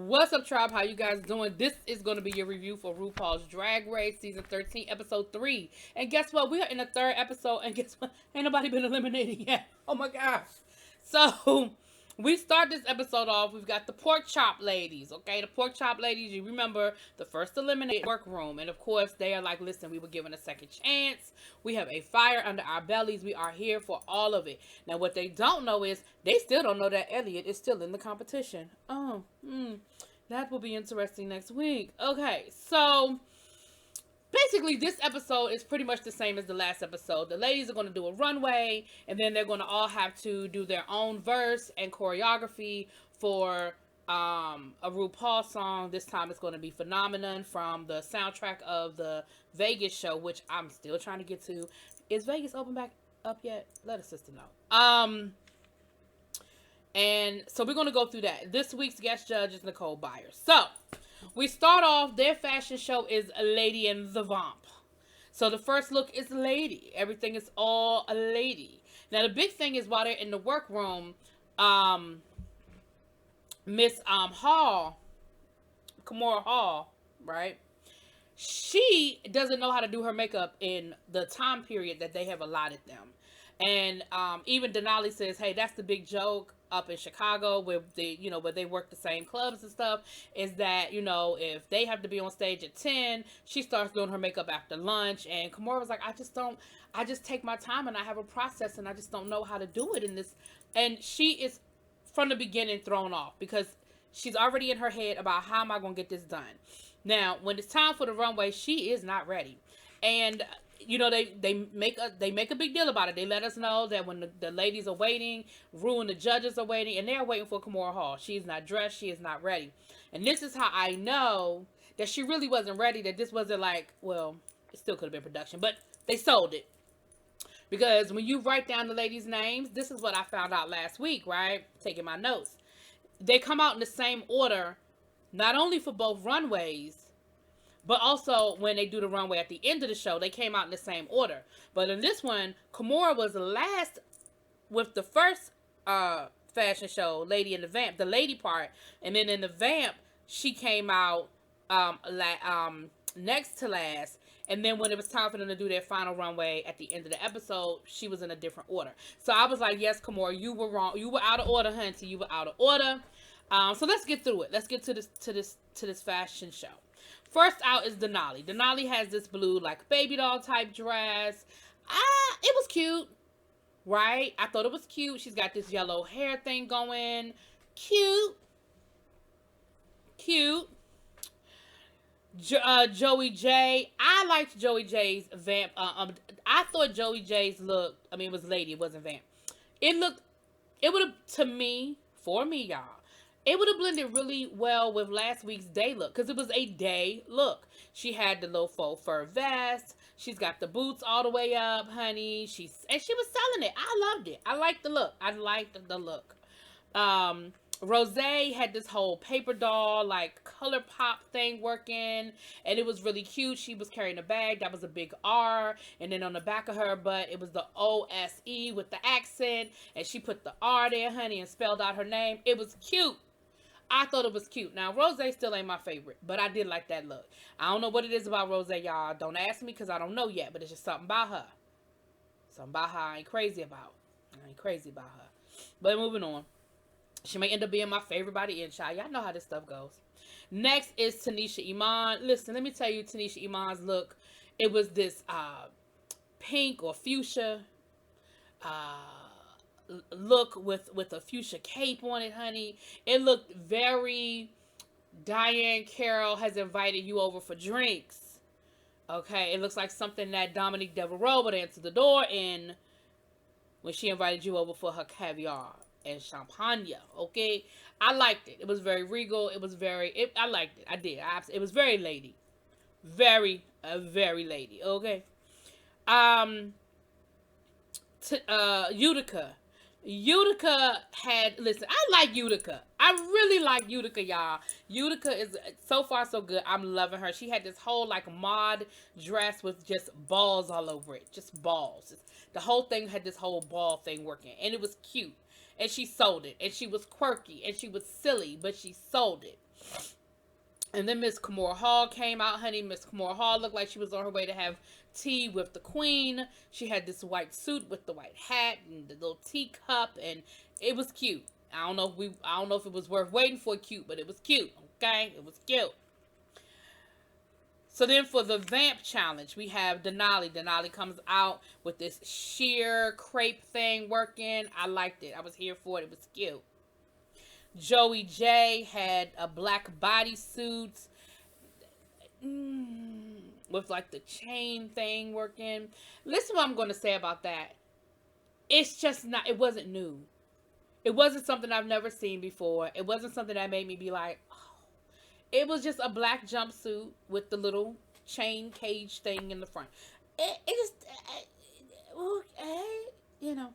What's up, tribe? How you guys doing? This is going to be your review for RuPaul's Drag Race Season 13, Episode 3. And guess what? We are in the third episode, and guess what? Ain't nobody been eliminated yet. Oh my gosh. So, we start this episode off. We've got the pork chop ladies, okay? The pork chop ladies, you remember the first eliminated workroom. And of course, they are like, listen, we were given a second chance. We have a fire under our bellies. We are here for all of it. Now, what they don't know is they still don't know that Elliot is still in the competition. That will be interesting next week. Okay, so basically, this episode is pretty much the same as the last episode. The ladies are going to do a runway, and then they're going to all have to do their own verse and choreography for a RuPaul song. This time it's going to be Phenomenon from the soundtrack of the Vegas show, which I'm still trying to get to. Is Vegas open back up yet? Let a sister know. And so we're going to go through that. This week's guest judge is Nicole Byers. So, we start off, their fashion show is a Lady and the Vamp. So the first look is Lady. Everything is all a lady. Now the big thing is while they're in the workroom, Miss Hall, Kamora Hall, right? She doesn't know how to do her makeup in the time period that they have allotted them. And even Denali says, hey, that's the big joke up in Chicago where where they work the same clubs and stuff, is that, if they have to be on stage at 10, she starts doing her makeup after lunch. And Kamora was like, I just take my time and I have a process and I just don't know how to do it in this. And she is from the beginning thrown off because she's already in her head about how am I going to get this done. Now, when it's time for the runway, she is not ready. And they make a big deal about it. They let us know that when the ladies are waiting, Ru and the judges are waiting, and they're waiting for Kamora Hall. She is not dressed. She is not ready. And this is how I know that she really wasn't ready, that this wasn't like, well, it still could have been production, but they sold it. Because when you write down the ladies' names, this is what I found out last week, right? Taking my notes. They come out in the same order, not only for both runways, but also, when they do the runway at the end of the show, they came out in the same order. But in this one, Kamora was last with the first fashion show, Lady in the Vamp, the lady part. And then in the Vamp, she came out next to last. And then when it was time for them to do their final runway at the end of the episode, she was in a different order. So I was like, yes, Kamora, you were wrong. You were out of order, hunty. You were out of order. So let's get through it. Let's get to this fashion show. First out is Denali. Denali has this blue, like, baby doll type dress. It was cute, right? I thought it was cute. She's got this yellow hair thing going. Cute. Joey J. I liked Joey J's vamp. I thought Joey J's look, it was lady. It wasn't vamp. It would have, for me, y'all, it would have blended really well with last week's day look, because it was a day look. She had the little faux fur vest. She's got the boots all the way up, honey. She was selling it. I loved it. I liked the look. Rosé had this whole paper doll, like, color pop thing working, and it was really cute. She was carrying a bag that was a big R, and then on the back of her butt, it was the O-S-E with the accent, and she put the R there, honey, and spelled out her name. It was cute. I thought it was cute. Now, Rosé still ain't my favorite, but I did like that look. I don't know what it is about Rosé, y'all. Don't ask me, because I don't know yet, but it's just something about her. Something about her I ain't crazy about. But moving on. She may end up being my favorite by the end, child. Y'all know how this stuff goes. Next is Tanisha Iman. Listen, let me tell you Tanisha Iman's look. It was this pink or fuchsia look with a fuchsia cape on it, honey. It looked very Diane Carroll has invited you over for drinks. Okay, it looks like something that Dominique Devereaux would answer the door in when she invited you over for her caviar and champagne. Okay, I liked it. It was very regal. It was I liked it. I did. It was very lady. Very lady. Okay. Utica. Utica had, listen, I like Utica. I really like Utica, y'all. Utica is so far so good. I'm loving her. She had this whole like mod dress with just balls all over it. Just balls. The whole thing had this whole ball thing working. And it was cute. And she sold it. And she was quirky. And she was silly. But she sold it. And then Miss Kamora Hall came out, honey. Miss Kamora Hall looked like she was on her way to have tea with the queen. She had this white suit with the white hat and the little teacup, and it was cute. I don't know if it was worth waiting for cute, but it was cute. Okay, it was cute. So then for the vamp challenge, we have Denali. Denali comes out with this sheer crepe thing working. I liked it. I was here for it. It was cute. Joey J had a black bodysuit with like the chain thing working. Listen what I'm going to say about that. It's just not, it wasn't new. It wasn't something I've never seen before. It wasn't something that made me be like, oh. It was just a black jumpsuit with the little chain cage thing in the front. It just, okay, you know.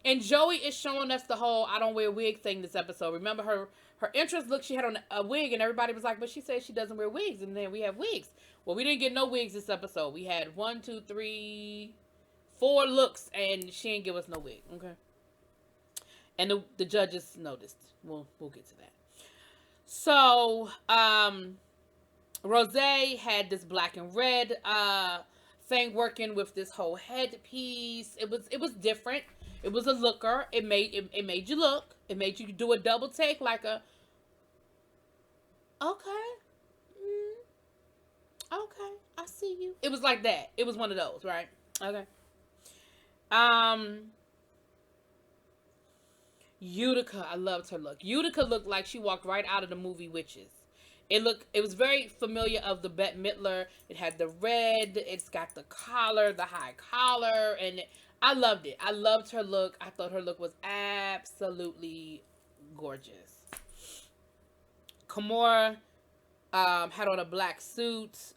And Joey is showing us the whole I don't wear wig thing this episode. Remember her entrance look, she had on a wig, and everybody was like, but she said she doesn't wear wigs, and then we have wigs. Well, we didn't get no wigs this episode. We had 1, 2, 3, 4 looks, and she didn't give us no wig, okay? And the judges noticed. We'll get to that. So, Rose had this black and red thing working with this whole headpiece. It was different. It was a looker. It made you look. It made you do a double take, like a okay, okay, I see you. It was like that. It was one of those, right? Okay. Utica, I loved her look. Utica looked like she walked right out of the movie Witches. It was very familiar of the Bette Midler. It had the red, it's got the collar, the high collar, and I loved it. I loved her look. I thought her look was absolutely gorgeous. Kamora had on a black suit.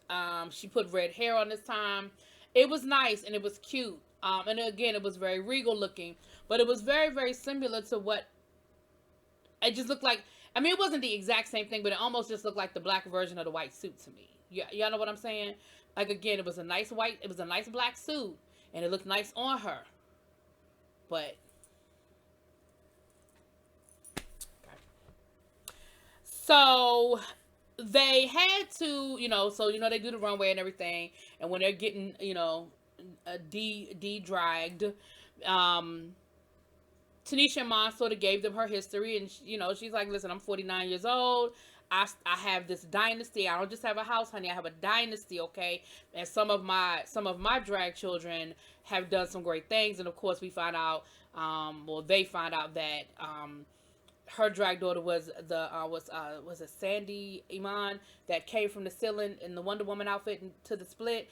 She put red hair on this time. It was nice and it was cute. And again, it was very regal looking. But it was very, very similar to what it just looked like. I mean, it wasn't the exact same thing, but it almost just looked like the black version of the white suit to me. Y'all know what I'm saying? Like, again, it was a nice black suit, and it looked nice on her. But, okay. So, they had to, they do the runway and everything, and when they're getting, de-dragged, Tanisha Iman sort of gave them her history, and she's like, listen, I'm 49 years old. I have this dynasty. I don't just have a house, honey. I have a dynasty, okay? And some of my drag children have done some great things, and of course we find out, they find out that her drag daughter was it Sandy Iman that came from the ceiling in the Wonder Woman outfit to the split.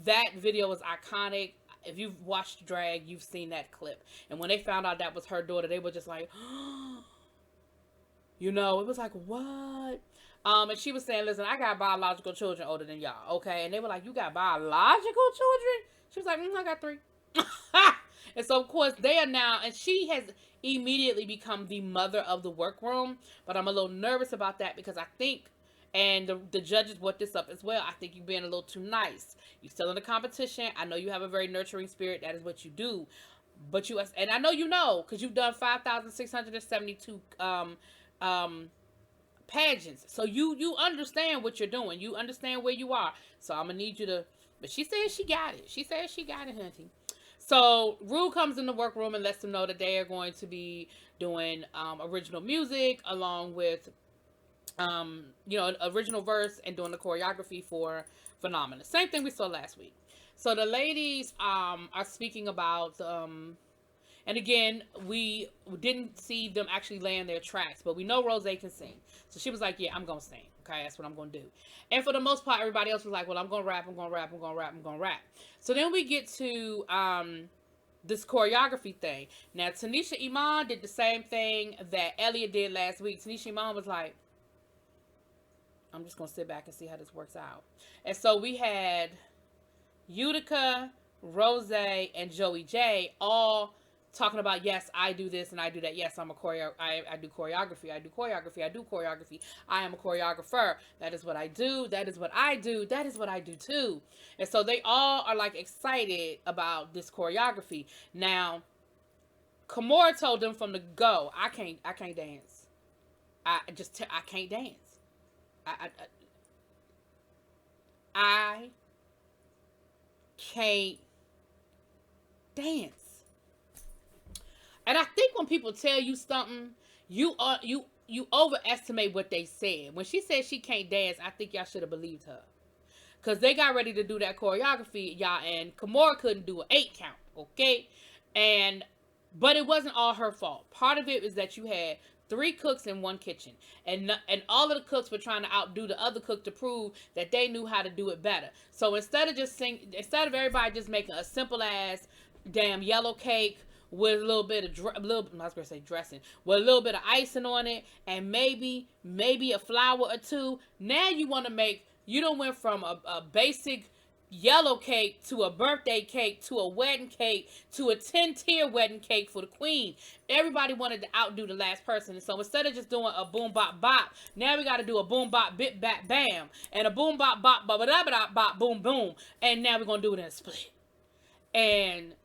That video was iconic. If you've watched drag, you've seen that clip. And when they found out that was her daughter, they were just like, it was like, what? And she was saying, listen, I got biological children older than y'all, okay? And they were like, you got biological children? She was like, I got 3. And so, of course, they are now, and she has immediately become the mother of the workroom. But I'm a little nervous about that because I think, and the judges brought this up as well, I think you're being a little too nice. You're still in the competition. I know you have a very nurturing spirit. That is what you do. But and I know because you've done 5,672 pageants. So you understand what you're doing. You understand where you are. So I'm going to need you to, but she said she got it. She said she got it, hunty. So Rue comes in the workroom and lets them know that they are going to be doing original music along with original verse and doing the choreography for Phenomena. Same thing we saw last week. So the ladies are speaking about, and again, we didn't see them actually laying their tracks, but we know Rose can sing. So she was like, yeah, I'm going to sing. Okay, that's what I'm going to do. And for the most part, everybody else was like, well, I'm going to rap, I'm going to rap, I'm going to rap, I'm going to rap. So then we get to this choreography thing. Now, Tanisha Iman did the same thing that Elliot did last week. Tanisha Iman was like, I'm just going to sit back and see how this works out. And so we had Utica, Rose, and Joey J all talking about, yes, I do this and I do that. Yes, I'm a I do choreography. I do choreography. I do choreography. I am a choreographer. That is what I do. That is what I do. That is what I do too. And so they all are like excited about this choreography. Now, Kamora told them from the go, I can't dance. I can't dance. I can't dance. And I think when people tell you something, you overestimate what they said. When she said she can't dance, I think y'all should have believed her. Because they got ready to do that choreography, y'all, and Kamora couldn't do an 8 count, okay? But it wasn't all her fault. Part of it is that you had 3 cooks in one kitchen, and all of the cooks were trying to outdo the other cook to prove that they knew how to do it better. So instead of everybody just making a simple ass damn yellow cake with a little bit of I was gonna say dressing, with a little bit of icing on it, and maybe a flower or two. Now you don't went from a basic yellow cake to a birthday cake to a wedding cake to a 10-tier wedding cake for the queen. Everybody wanted to outdo the last person, and so instead of just doing a boom bop bop, now we got to do a boom bop bit bat bam and a boom bop bop bop bop bop boom boom, and now we're gonna do it in a split. And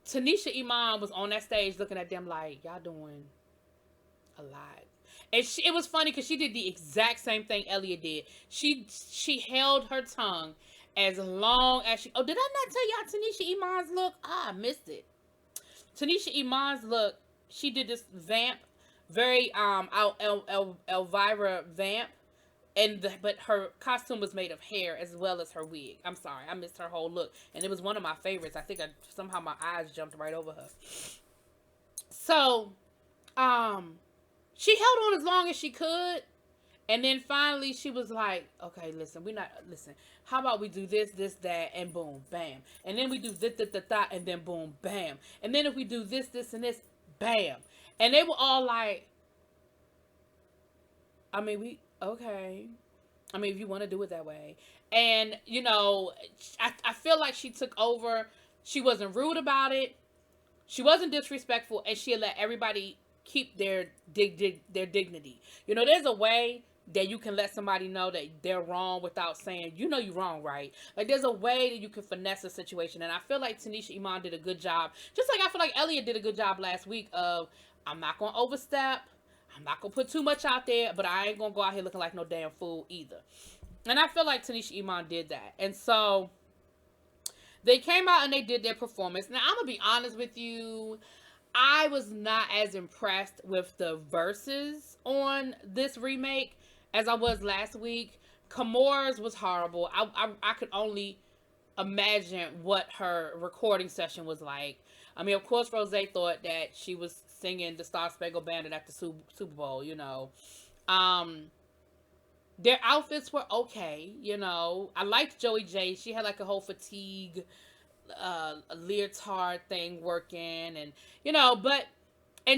Tanisha Iman was on that stage looking at them like, y'all doing a lot. And it was funny because she did the exact same thing Elliot did. She held her tongue as long as she... Oh, did I not tell y'all Tanisha Iman's look? I missed it. Tanisha Iman's look, she did this vamp, very Elvira vamp, but her costume was made of hair as well as her wig. I'm sorry, I missed her whole look, and it was one of my favorites. I think somehow my eyes jumped right over her. So, she held on as long as she could, and then finally she was like, okay, listen, how about we do this, that, and boom, bam. And then we do this, and then boom, bam. And then if we do this, and this, bam. And they were all like, okay. If you want to do it that way. And, I feel like she took over. She wasn't rude about it. She wasn't disrespectful, and she let everybody keep their dignity. There's a way that you can let somebody know that they're wrong without saying, you're wrong, right? Like, there's a way that you can finesse a situation, and I feel like Tanisha Iman did a good job. Just like I feel like Elliot did a good job last week of, I'm not going to overstep, I'm not going to put too much out there, but I ain't going to go out here looking like no damn fool either. And I feel like Tanisha Iman did that. And so, they came out and they did their performance. Now, I'm going to be honest with you, I was not as impressed with the verses on this remake as I was last week. Kamora's was horrible. I could only imagine what her recording session was like. Of course, Rose thought that she was singing the Star Spangled Banner at the Super Bowl, Their outfits were okay, I liked Joey J. She had like a whole fatigue a leotard thing working, and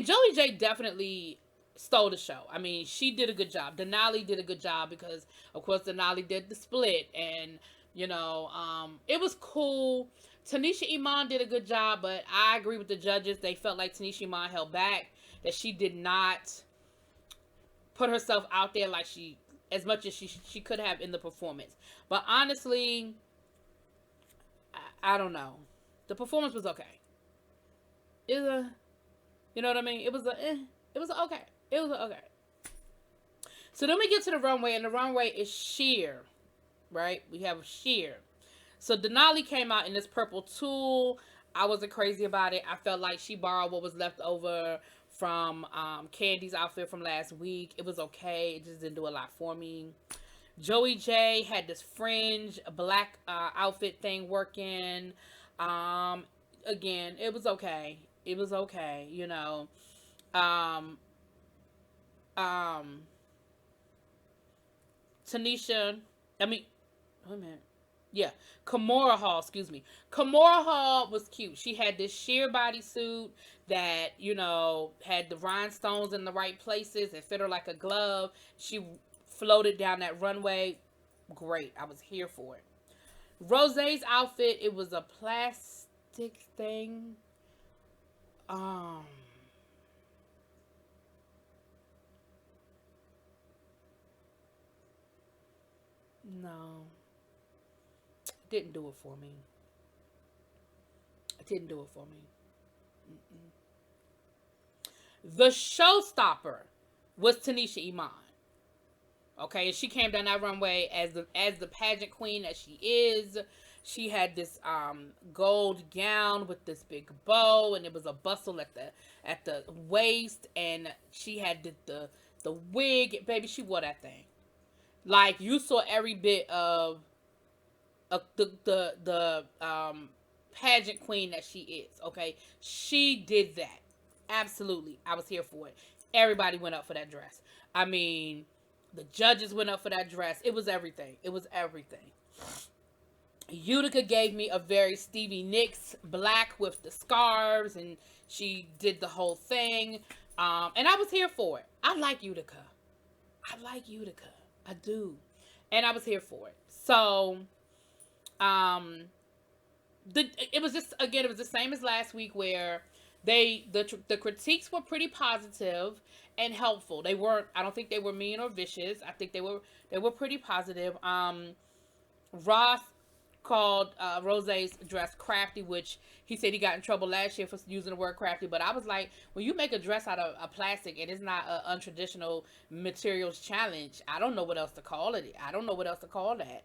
Joey J definitely stole the show. She did a good job. Denali did a good job because of course Denali did the split, and it was cool. Tanisha Iman did a good job, but I agree with the judges. They felt like Tanisha Iman held back, that she did not put herself out there like as much as she could have in the performance. But honestly, I don't know. The performance was okay. It was you know what I mean? It was okay. It was okay. So then we get to the runway, and the runway is sheer, right? We have sheer. So Denali came out in this purple tulle. I wasn't crazy about it. I felt like she borrowed what was left over from Candy's outfit from last week. It was okay. It just didn't do a lot for me. Joey J had this fringe black outfit thing working. Again, it was okay. It was okay, Tanisha, wait a minute. Yeah, Kamora Hall, excuse me. Kamora Hall was cute. She had this sheer bodysuit that, had the rhinestones in the right places. It fit her like a glove. She floated down that runway. Great. I was here for it. Rosé's outfit, it was a plastic thing. No. It didn't do it for me. Mm-mm. The showstopper was Tanisha Iman. Okay, and she came down that runway as the pageant queen that she is. She had this gold gown with this big bow, and it was a bustle at the waist, and she had the wig. Baby, she wore that thing. Like, you saw every bit of the pageant queen that she is. Okay, she did that. Absolutely, I was here for it. Everybody went up for that dress. I mean, the judges went up for that dress. It was everything. It was everything. Utica gave me a very Stevie Nicks black with the scarves, and she did the whole thing. And I was here for it. I like Utica. I like Utica. I do. And I was here for it. So, it was just, again, it was the same as last week, where the critiques were pretty positive and helpful. They weren't, I don't think they were mean or vicious. I think they were pretty positive. Ross called Rose's dress crafty, which he said he got in trouble last year for using the word crafty. But I was like, when you make a dress out of a plastic and it's not an untraditional materials challenge, I don't know what else to call it. I don't know what else to call that.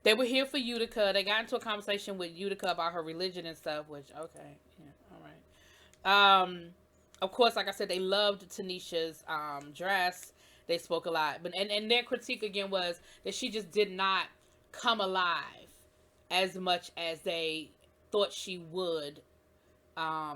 They were here for Utica. They got into a conversation with Utica about her religion and stuff, which, okay, yeah, all right. Of course, like I said, they loved Tanisha's dress. They spoke a lot, but and their critique again was that she just did not come alive as much as they thought she would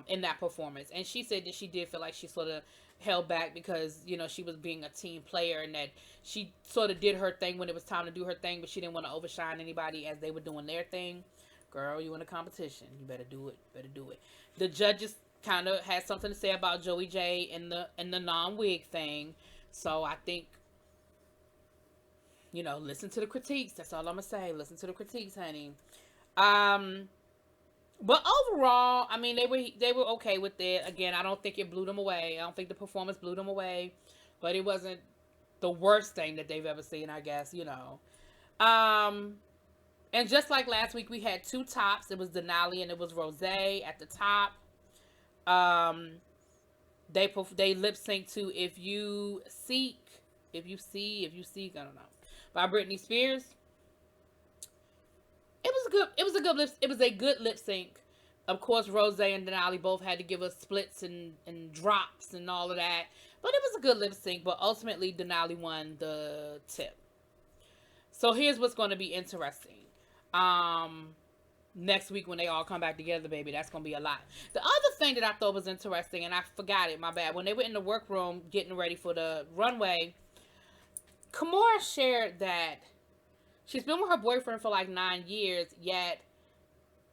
in that performance. And she said that she did feel like she sort of held back because, you know, she was being a team player, and that she sort of did her thing when it was time to do her thing, but she didn't want to overshine anybody as they were doing their thing. Girl, you in a competition, you better do it. The judges kind of had something to say about Joey J and the non-wig thing. So I think, you know, listen to the critiques. That's all I'm gonna say. Listen to the critiques, honey. But overall, I mean, they were okay with it. Again, I don't think it blew them away. I don't think the performance blew them away, but it wasn't the worst thing that they've ever seen, I guess, you know. And just like last week, we had two tops. It was Denali and it was Rose at the top. They lip sync to "If You Seek," I don't know, by Britney Spears. It was a good lip sync. Of course, Rose and Denali both had to give us splits and drops and all of that, but it was a good lip sync. But ultimately, Denali won the tip. So here's what's going to be interesting. Next week when they all come back together, baby, that's gonna be a lot. The other thing that I thought was interesting, and I forgot it, my bad, when they were in the workroom getting ready for the runway, Kamora shared that she's been with her boyfriend for like 9 years, yet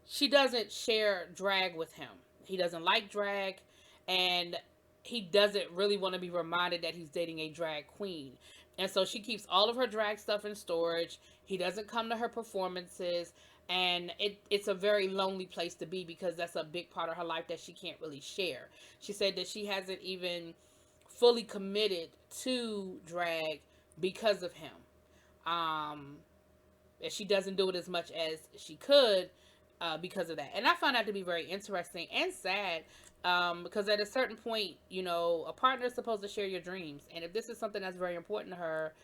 she doesn't share drag with him. He doesn't like drag, and he doesn't really want to be reminded that he's dating a drag queen. And so she keeps all of her drag stuff in storage. He doesn't come to her performances. And it's a very lonely place to be because that's a big part of her life that she can't really share. She said that she hasn't even fully committed to drag because of him. And she doesn't do it as much as she could because of that. And I found that to be very interesting and sad because at a certain point, you know, a partner is supposed to share your dreams. And if this is something that's very important to her,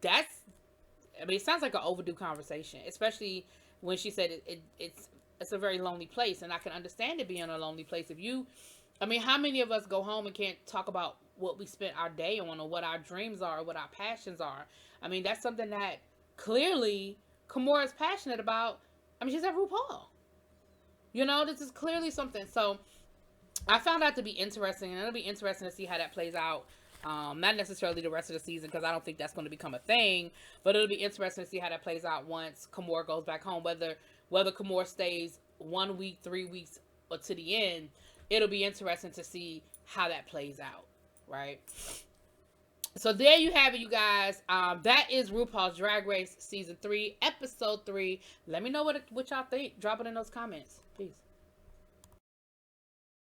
it sounds like an overdue conversation, especially when she said it's a very lonely place, and I can understand it being a lonely place. How many of us go home and can't talk about what we spent our day on, or what our dreams are, or what our passions are? I mean, that's something that clearly Kamora is passionate about. I mean, she's at RuPaul. You know, this is clearly something. So I found that to be interesting, and it'll be interesting to see how that plays out. Not necessarily the rest of the season, because I don't think that's going to become a thing, but it'll be interesting to see how that plays out once Kamora goes back home. Whether Kamora stays 1 week, 3 weeks, or to the end, it'll be interesting to see how that plays out, right? So there you have it, you guys. That is RuPaul's Drag Race Season 3, Episode 3. Let me know what y'all think. Drop it in those comments. Peace.